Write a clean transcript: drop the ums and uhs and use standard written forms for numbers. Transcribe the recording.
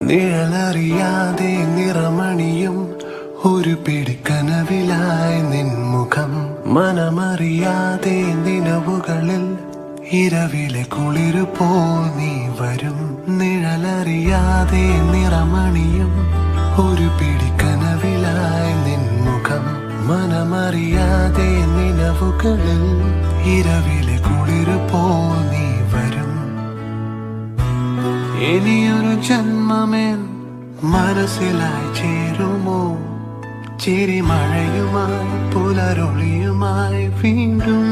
നിഴലറിയാതെ നിറമണിയും ഒരു പിടിക്കനവിലായി നിൻമുഖം. മനമറിയാതെ നിലവുകളിൽ ഇരവിലെ കുളിരുപോ നീ വരും. നിഴലറിയാതെ നിറമണിയും ഒരു പിടിക്കനവിലായി നിൻമുഖം. മനമറിയാതെ നിലവുകളിൽ ഇരവിലെ കുളിരുപോ നീ വരും. ഇനിയൊരു ജന്മമേൻ മനസ്സിലായി ചേരുമോ? ചിരിമഴയുമായി പുലരൊളിയുമായി വീണ്ടും